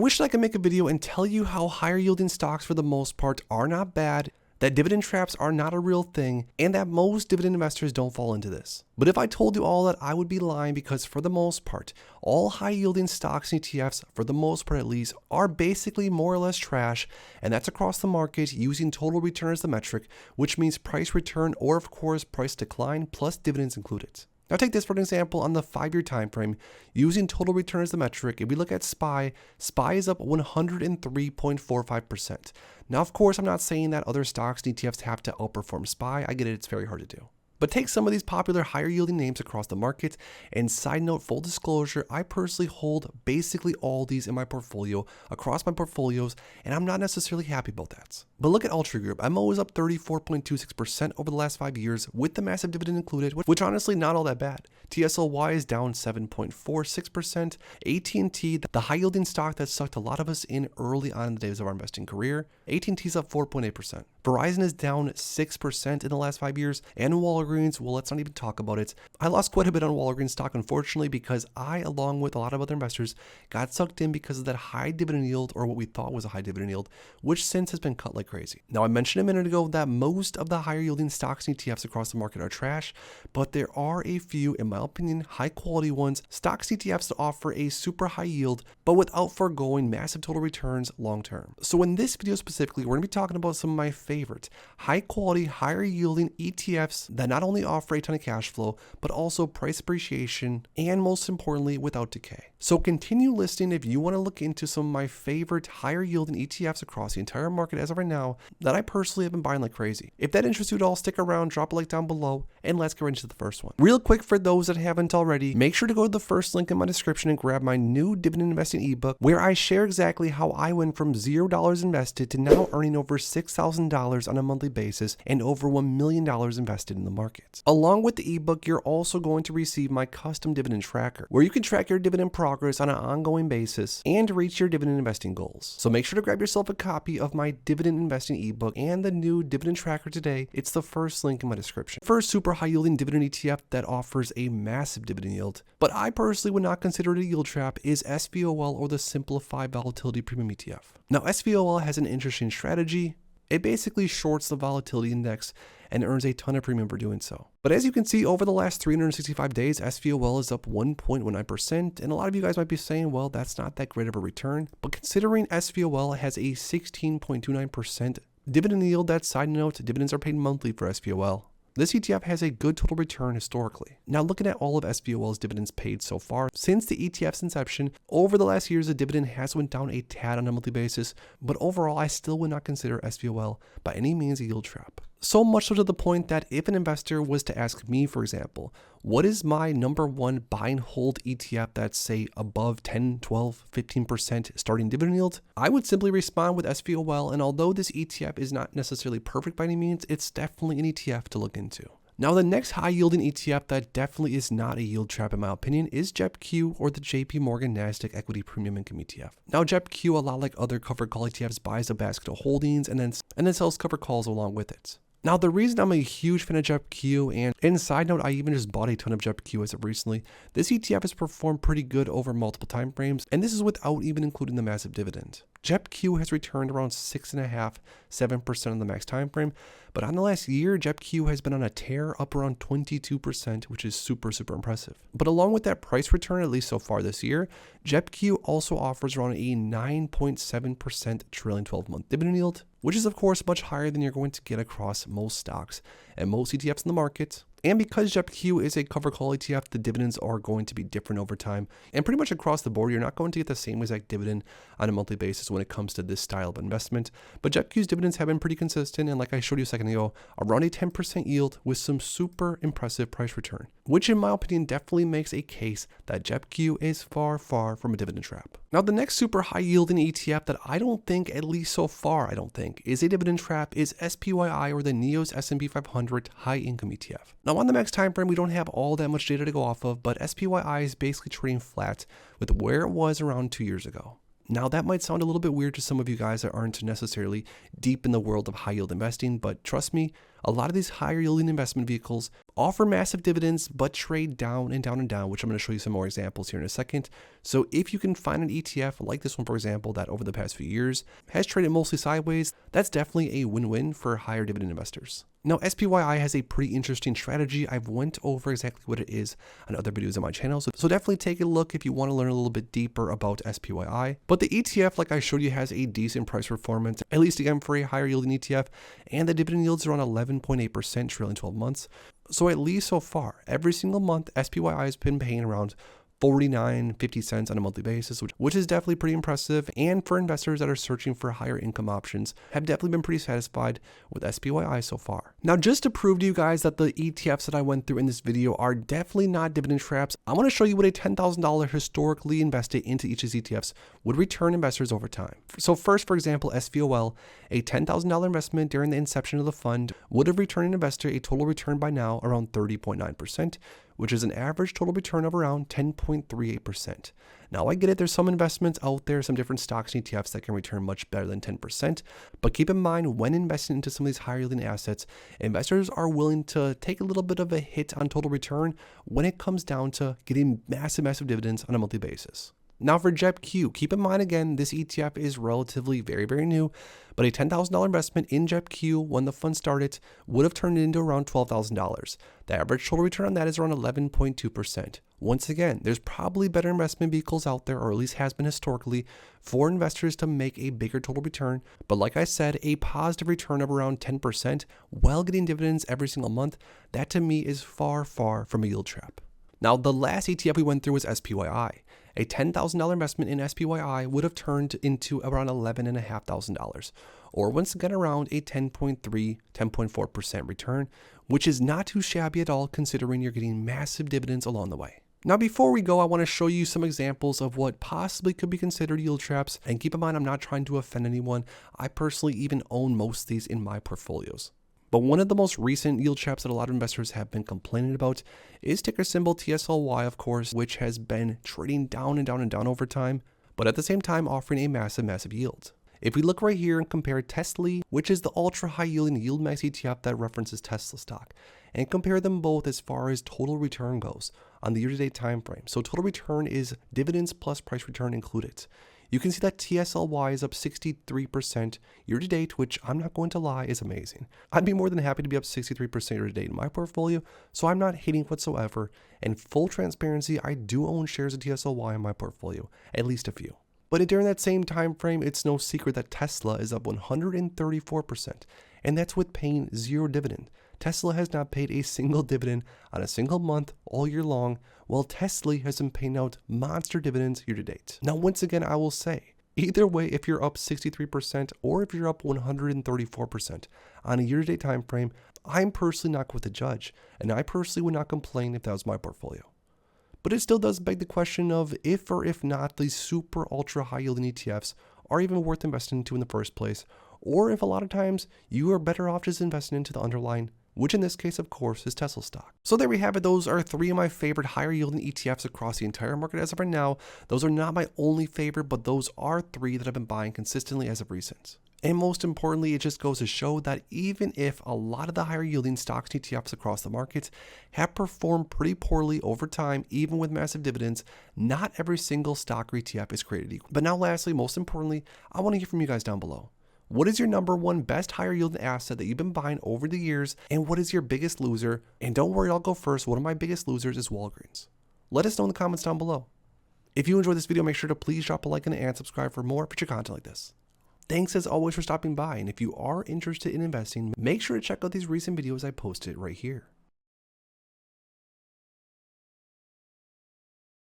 wish that I could make a video and tell you how higher yielding stocks for the most part are not bad, that dividend traps are not a real thing, and that most dividend investors don't fall into this. But if I told you all that, I would be lying, because for the most part, all high yielding stocks and ETFs, for the most part at least, are basically more or less trash, and that's across the market using total return as the metric, which means price return or of course price decline plus dividends included. Now take this for an example on the 5-year time frame, using total return as the metric. If we look at SPY is up 103.45%. Now of course I'm not saying that other stocks and ETFs have to outperform SPY, I get it, it's very hard to do. But take some of these popular higher yielding names across the market, and side note, full disclosure, I personally hold basically all these in my portfolio, across my portfolios, and I'm not necessarily happy about that. But look at Ultra Group. MO is up 34.26% over the last 5 years with the massive dividend included, which honestly not all that bad. TSLY is down 7.46%. AT&T, the high yielding stock that sucked a lot of us in early on in the days of our investing career, AT&T is up 4.8%. Verizon is down 6% in the last 5 years, and Walgreens, well, let's not even talk about it. I lost quite a bit on Walgreens stock, unfortunately, because I, along with a lot of other investors, got sucked in because of that high dividend yield, or what we thought was a high dividend yield, which since has been cut like crazy. Now, I mentioned a minute ago that most of the higher yielding stocks and ETFs across the market are trash, but there are a few, in my opinion, high quality ones, stocks ETFs that offer a super high yield, but without foregoing massive total returns long term. So in this video specifically, we're going to be talking about some of my favorite high quality, higher yielding ETFs that not only offer a ton of cash flow, but also price appreciation, and most importantly, without decay. So continue listening if you want to look into some of my favorite higher yielding ETFs across the entire market as of right now that I personally have been buying like crazy. If that interests you at all, stick around, drop a like down below, and let's get right into the first one. Real quick, for those that haven't already, make sure to go to the first link in my description and grab my new dividend investing ebook, where I share exactly how I went from $0 invested to now earning over $6,000 on a monthly basis and over $1 million invested in the market. Along with the ebook, you're also going to receive my custom dividend tracker, where you can track your dividend progress on an ongoing basis and reach your dividend investing goals. So make sure to grab yourself a copy of my dividend investing ebook and the new dividend tracker today. It's the first link in my description. First super high yielding dividend ETF that offers a massive dividend yield, but I personally would not consider it a yield trap, is SVOL, or the Simplified Volatility Premium ETF. Now SVOL has an interesting strategy. It basically shorts the volatility index and earns a ton of premium for doing so. But as you can see, over the last 365 days, SVOL is up 1.19%, and a lot of you guys might be saying, well, that's not that great of a return. But considering SVOL has a 16.29% dividend yield, that side note, dividends are paid monthly for SVOL. This ETF has a good total return historically. Now looking at all of SVOL's dividends paid so far since the ETF's inception, over the last years the dividend has went down a tad on a monthly basis, but overall I still would not consider SVOL by any means a yield trap. So much so to the point that if an investor was to ask me, for example, what is my number one buy and hold ETF that's say above 10, 12, 15% starting dividend yield, I would simply respond with SVOL, and although this ETF is not necessarily perfect by any means, it's definitely an ETF to look into. Now the next high yielding ETF that definitely is not a yield trap in my opinion is JEPQ, or the JP Morgan Nasdaq Equity Premium Income ETF. Now JEPQ, a lot like other covered call ETFs, buys a basket of holdings and then sells covered calls along with it. Now, the reason I'm a huge fan of JEPQ, and side note, I even just bought a ton of JEPQ as of recently, this ETF has performed pretty good over multiple time frames, and this is without even including the massive dividend. JEPQ has returned around 6.5–7% on the max time frame, but on the last year, JEPQ has been on a tear, up around 22%, which is super impressive. But along with that price return, at least so far this year, JEPQ also offers around a 9.7% trailing 12-month dividend yield, which is of course much higher than you're going to get across most stocks and most ETFs in the market. And because JEPQ is a cover call ETF, the dividends are going to be different over time. And pretty much across the board, you're not going to get the same exact dividend on a monthly basis when it comes to this style of investment. But JEPQ's dividends have been pretty consistent, and like I showed you a second ago, around a 10% yield with some super impressive price return, which in my opinion definitely makes a case that JEPQ is far from a dividend trap. Now the next super high yielding ETF that I don't think, at least so far, is a dividend trap is SPYI, or the NEOS S&P 500 High Income ETF. Now on the max time frame, we don't have all that much data to go off of, but SPYI is basically trading flat with where it was around 2 years ago. Now that might sound a little bit weird to some of you guys that aren't necessarily deep in the world of high yield investing, but trust me, A lot of these higher yielding investment vehicles offer massive dividends, but trade down and down and down, which I'm going to show you some more examples here in a second. So if you can find an ETF like this one, for example, that over the past few years has traded mostly sideways, that's definitely a win-win for higher dividend investors. Now, SPYI has a pretty interesting strategy. I've went over exactly what it is on other videos on my channel. So definitely take a look if you want to learn a little bit deeper about SPYI. But the ETF, like I showed you, has a decent price performance, at least again for a higher yielding ETF. And the dividend yields are around 11.8% trailing 12 months. So at least so far, every single month, SPYI has been paying around 49.50 cents on a monthly basis, which is definitely pretty impressive. And for investors that are searching for higher income options, have definitely been pretty satisfied with SPYI so far. Now, just to prove to you guys that the ETFs that I went through in this video are definitely not dividend traps, I want to show you what a $10,000 historically invested into each of these ETFs would return investors over time. So first, for example, SVOL, a $10,000 investment during the inception of the fund would have returned an investor a total return by now around 30.9%. which is an average total return of around 10.38%. Now, I get it, there's some investments out there, some different stocks and ETFs that can return much better than 10%, but keep in mind when investing into some of these higher yielding assets, investors are willing to take a little bit of a hit on total return when it comes down to getting massive dividends on a monthly basis. Now for JEPQ, keep in mind again, this ETF is relatively very new, but a $10,000 investment in JEPQ when the fund started would have turned into around $12,000. The average total return on that is around 11.2%. Once again, there's probably better investment vehicles out there, or at least has been historically, for investors to make a bigger total return. But like I said, a positive return of around 10% while getting dividends every single month, that to me is far from a yield trap. Now, the last ETF we went through was SPYI. A $10,000 investment in SPYI would have turned into around $11,500, or once again around a 10.4% return, which is not too shabby at all considering you're getting massive dividends along the way. Now, before we go, I want to show you some examples of what possibly could be considered yield traps, and keep in mind I'm not trying to offend anyone. I personally even own most of these in my portfolios. But one of the most recent yield traps that a lot of investors have been complaining about is ticker symbol TSLY, of course, which has been trading down and down over time, but at the same time offering a massive yield. If we look right here and compare Tesla, which is the ultra high yielding yield max ETF that references Tesla stock, and compare them both as far as total return goes on the year-to-date time frame. So total return is dividends plus price return included. You can see that TSLY is up 63% year to date, which I'm not going to lie is amazing. I'd be more than happy to be up 63% year to date in my portfolio, so I'm not hating whatsoever. And full transparency, I do own shares of TSLY in my portfolio, at least a few. But during that same time frame, it's no secret that Tesla is up 134%, and that's with paying zero dividend. Tesla has not paid a single dividend on a single month all year long, while Tesla has been paying out monster dividends year to date. Now, once again, I will say, either way, if you're up 63% or if you're up 134% on a year-to-date time frame, I'm personally not going to judge, and I personally would not complain if that was my portfolio. But it still does beg the question of if or if not these super ultra high yielding ETFs are even worth investing into in the first place, or if a lot of times you are better off just investing into the underlying, which in this case, of course, is Tesla stock. So there we have it. Those are three of my favorite higher yielding ETFs across the entire market as of right now. Those are not my only favorite, but those are three that I've been buying consistently as of recent. And most importantly, it just goes to show that even if a lot of the higher yielding stocks and ETFs across the market have performed pretty poorly over time, even with massive dividends, not every single stock or ETF is created equal. But now lastly, most importantly, I want to hear from you guys down below. What is your number one best higher yielding asset that you've been buying over the years? And what is your biggest loser? And don't worry, I'll go first. One of my biggest losers is Walgreens. Let us know in the comments down below. If you enjoyed this video, make sure to please drop a like and subscribe for more future content like this. Thanks as always for stopping by. And if you are interested in investing, make sure to check out these recent videos I posted right here.